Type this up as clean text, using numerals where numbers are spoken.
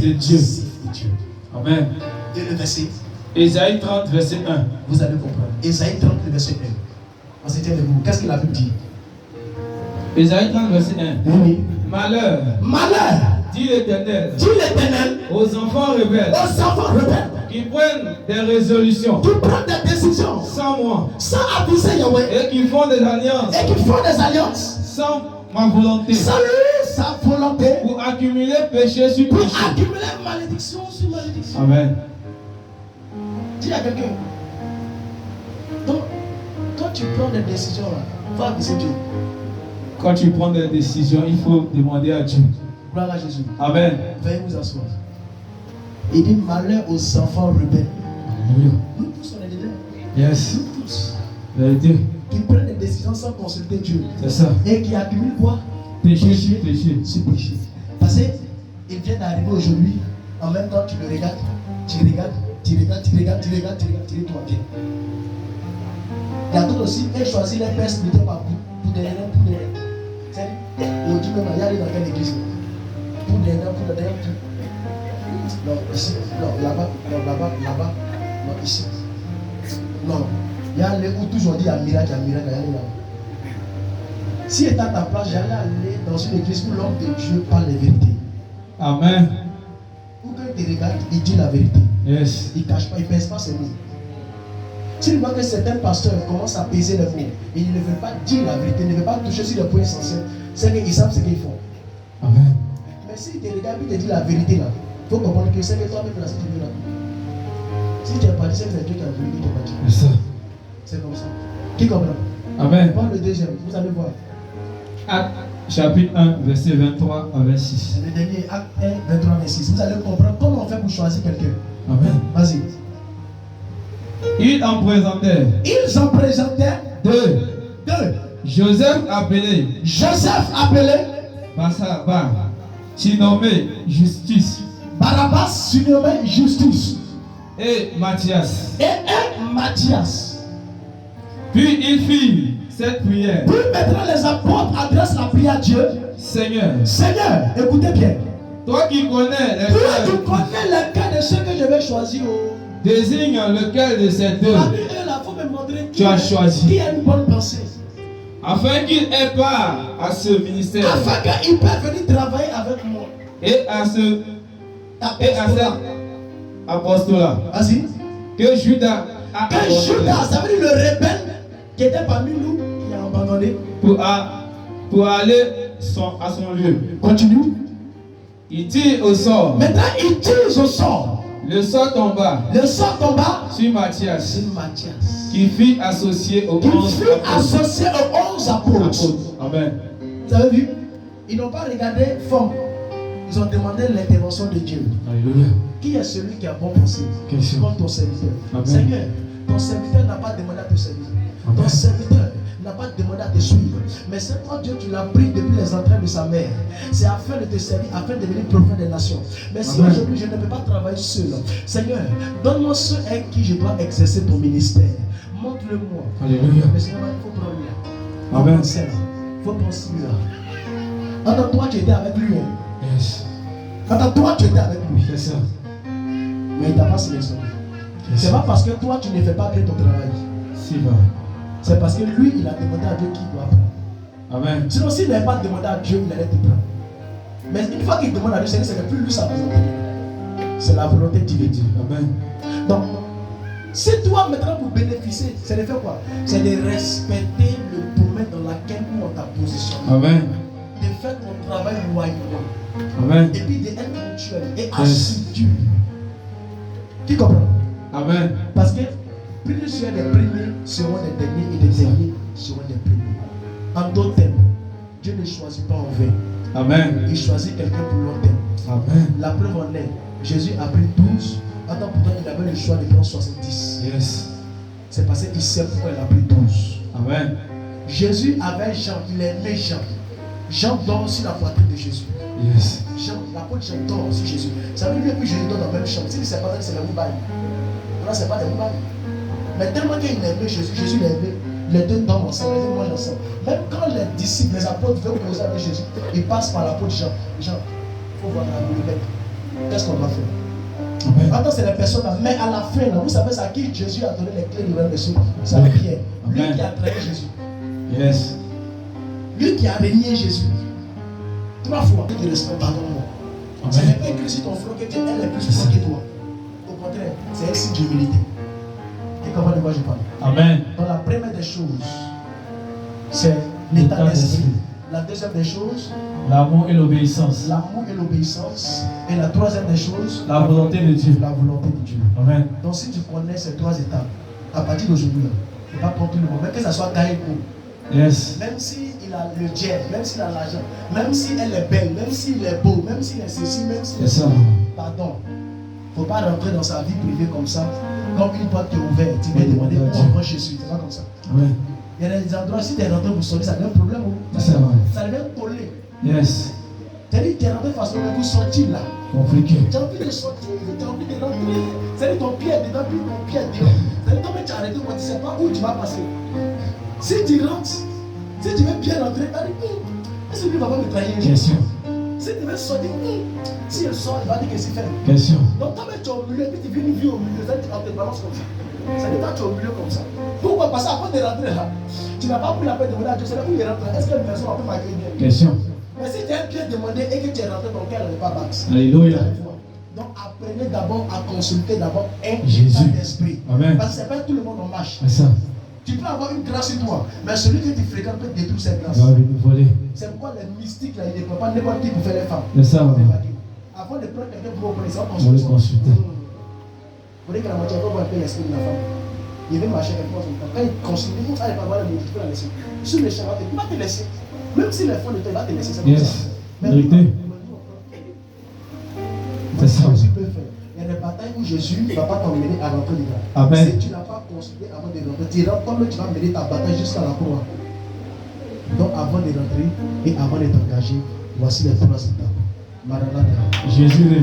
de Dieu. De Dieu. Amen. Et le verset. Ésaïe 30, verset 1. Vous allez comprendre. Ésaïe 30, le verset 1. On s'est dit, qu'est-ce que la Bible dit? Ésaïe 30, verset 1. Oui. Malheur. Malheur. Dit l'Éternel. Dit l'Éternel. Aux enfants rebelles. Aux enfants rebelles. Qui prennent des résolutions. Qui prennent des décisions. Sans moi. Sans aviser Yahweh. Et qui font des alliances. Et qui font des alliances. Sans ma volonté. Sans lui, sa volonté. Pour accumuler péché sur péché. Pour accumuler malédiction sur malédiction. Amen. Dis à quelqu'un. Donc, quand tu prends des décisions là, va aviser Dieu. Quand tu prends des décisions, il faut demander à Dieu. Gloire à Jésus. Amen. Veuillez vous asseoir. Il dit malheur aux enfants rebelles. Alléluia. Nous tous on est dedans. Yes. Nous tous. Vérité. Qui prennent des décisions sans consulter Dieu. C'est ça. Et qui accumulent quoi? Péché sur péché. Sur péché. Parce qu'il vient d'arriver aujourd'hui. En même temps, tu le regardes. Tu regardes. Tu regardes. Tu regardes. Tu regardes. Tu regardes. Tu regardes. Tu regardes. Il y a d'autres aussi. Ils choisissent les pères spirituels par bout. Pour derrière. Pour derrière. C'est-à-dire, on dit même, il y a dans quelle église? Pour derrière. Pour derrière. Non, ici. Non, là-bas. Non, là-bas. Là-bas. Non, ici. Non. Il y a les où toujours dit il y a miracle, il y a miracle, il y a là. Si était à ta place, j'allais aller dans une église où l'homme de Dieu parle la vérité. Amen. Où quand il te regarde, il dit la vérité. Yes. Il ne cache pas, il ne pèse pas ses mots. Si tu vois que certains pasteurs commencent à peser les mots et ils ne veulent pas dire la vérité, ils ne veulent pas toucher sur les points essentiels, c'est qu'ils savent ce qu'ils font. Amen. Mais s'il te regarde et te dit la vérité là, il faut comprendre que c'est que toi-même là, si tu veux là. Si tu es parti, c'est que c'est Dieu qui a voulu, il t'a pas dit. C'est ça. C'est comme ça. Qui comprend? Amen. Prends le deuxième, vous allez voir. Acte chapitre 1, verset 23 à 26. Le dernier, acte 1, 23, 26. Vous allez comprendre comment on fait pour choisir quelqu'un. Amen. Vas-y. Ils en présentèrent deux. Joseph appelé Barsabas, surnommé Justice, Barabbas, surnommé Justice, et Matthias. Puis ils firent cette prière. Puis maintenant les apôtres adressent la prière à Dieu. Seigneur, Écoutez bien. toi qui connais les Toi cœurs, tu connais le cas de ceux que je vais choisir. désigne lequel de ces deux Parmi eux là, il faut me montrer tu as choisi, qui a une bonne pensée. afin qu'il ait part à ce ministère Afin qu'il puisse venir travailler avec moi. et à cet apostolat Vas-y. que Judas a Que abandonné Judas, ça veut dire le rebelle qui était parmi nous, qui a abandonné. pour aller à son lieu. Continue. Il tire au sort. Maintenant, il tire au sort. Le sort tomba Le sort tomba sur Matthias, sur Matthias, qui fut associé aux 11 apôtres. Amen. Vous avez vu? Ils n'ont pas regardé forme. Ils ont demandé l'intervention de Dieu. Alléluia. Qui est celui qui a bon pensée? Comme ton serviteur. Amen. Seigneur, ton serviteur n'a pas demandé à te servir. Amen. Ton serviteur n'a pas demandé à te suivre. Mais c'est toi, Dieu, tu l'as pris depuis les entrailles de sa mère. C'est afin de te servir, afin de devenir prophète des nations. Mais si Amen. aujourd'hui je ne peux pas travailler seul, Seigneur, donne-moi ceux avec qui je dois exercer ton ministère. Montre-le-moi. Alléluia. Mais Seigneur, il faut prendre là. Amen. Il faut penser là. Attends, toi, tu étais avec lui. Hein? Yes. Attends, toi, tu étais avec lui. C'est ça. Mais il ne t'a pas sélectionné. C'est pas parce que toi, tu ne fais pas bien ton travail. Si va. C'est parce que lui, il a demandé à Dieu qui doit prendre. Amen. Sinon, s'il n'avait pas demandé à Dieu, il allait te prendre. Mais une fois qu'il demande à Dieu, c'est que plus lui, ça va s'entendre. C'est la volonté divine. Amen. Donc, si toi, maintenant, pour bénéficier, c'est de faire quoi? C'est de respecter le domaine dans lequel nous, on t'a positionné. Amen. De faire ton travail loyalement. Amen. Et puis d'être ponctuel et assidu. Qui comprend? Amen. Parce que plusieurs des premiers seront des derniers et des derniers seront des premiers. En d'autres termes, Dieu ne choisit pas en vain. Amen. Il choisit quelqu'un pour long terme. Amen. La preuve en est, Jésus a pris 12. Attends, pourtant il avait le choix de prendre 70. Yes. C'est parce qu'il sait pourquoi il a pris 12. Amen. Jésus avait Jean, il aimait Jean. Jean dort sur la poitrine de Jésus. Yes. Jean, l'apôtre Jean dort sur Jésus. Ça veut dire que Jésus dort dans la même chambre. Si c'est pas ça, c'est la moubaille. Là, c'est pas des moubailles. Mais tellement qu'il aimait Jésus, Jésus l'aimait. Les deux dorment ensemble, les deux mangent ensemble. Même quand les disciples, les apôtres veulent causer avec Jésus, ils passent par l'apôtre Jean. Jean, il faut voir la boulette. qu'est-ce qu'on doit faire? Amen. Attends, c'est les personnes là. Mais à la fin, là, vous savez, c'est à qui Jésus a donné les clés du royaume des cieux? C'est à Pierre. Lui Amen. qui a trahi Jésus. Yes. Lui qui a régné Jésus. 3 fois. Tu respectes, pardonne-moi. Ce n'est pas écrit sur ton front que Dieu elle est plus fort que toi. Au contraire, c'est un signe d'humilité. Tu comprends de quoi je parle? Amen. Donc la première des choses, c'est l'état d'esprit. La deuxième des choses, L'amour et l'obéissance. l'amour et l'obéissance. Et la troisième des choses, La volonté de Dieu. la volonté de Dieu. Amen. Donc si tu connais ces 3 étapes, à partir d'aujourd'hui, il ne faut pas prendre tout le monde, même que ça soit Gaïko, Yes. même s'il a le jet, même s'il a l'argent, même si elle est belle, même s'il est beau, même s'il est ceci, même s'il est C'est ça. pardon. Il ne faut pas rentrer dans sa vie privée comme ça. Comme une porte qui est ouverte, tu viens demander où on prend Jésus. C'est pas comme ça. Amen. Il y a des endroits, si tu es rentré pour sonner, ça devient un problème. C'est vrai. Ça devient collé. Yes. C'est-à-dire que tu es rentré façon de vous sortir là. Compliqué. Tu as envie de sortir, tu as envie de rentrer. C'est-à-dire ton pied est dedans, puis ton pied est dehors. C'est-à-dire toi-même tu as arrêté, tu ne sais pas où tu vas passer. Si tu rentres, si tu veux bien rentrer, tu vas dire, est-ce que lui va pas me trahir? Question. Si tu veux sortir, si elle sort, il va dire que c'est fait. Question. Donc toi-même tu es au milieu, puis tu vis une vie au milieu, c'est-à-dire que tu te balances comme ça. C'est-à-dire que tu es au milieu comme ça. Pourquoi? Parce qu'avant de rentrer là, tu n'as pas pris la peine de demander à Dieu, c'est là où il rentre. Est-ce que une personne va m'accueillir? Question. Mais si tu as bien demandé et que tu es rentré, ton cœur n'est pas battu. Alléluia. Donc apprenez d'abord à consulter d'abord un Jésus. état d'esprit. Amen. Parce que ce n'est pas tout le monde en marche. C'est ça. Tu peux avoir une grâce sur toi, mais celui que tu fréquentes peut détruire cette grâce. Va nous voler. C'est pourquoi les mystiques là, ils ne prennent pas n'importe qui pour faire les femmes. C'est ça. C'est Amen. pas dit. Avant de prendre quelqu'un pour vous, ça va On va le consulter. Vous voyez que la moitié va voir un peu l'esprit de la femme. Il veut marcher avec moi. Quand il consulte, il va pas voir le monde, tu peux la laisser. Sur le chemin, il va te laisser. Même si les fonds de toi, il va te laisser. C'est comme ça. Yes. Mais Vérité. C'est ça. Jésus peut faire. Il y a des batailles où Jésus ne va pas t'emmener à rentrer dedans. Amen. Si tu n'as pas consulté avant de rentrer, tu rentres comme tu vas mener ta bataille jusqu'à la croix. Donc avant de rentrer et avant de t'engager, voici les 3 étapes. Maranatha. Jésus revient.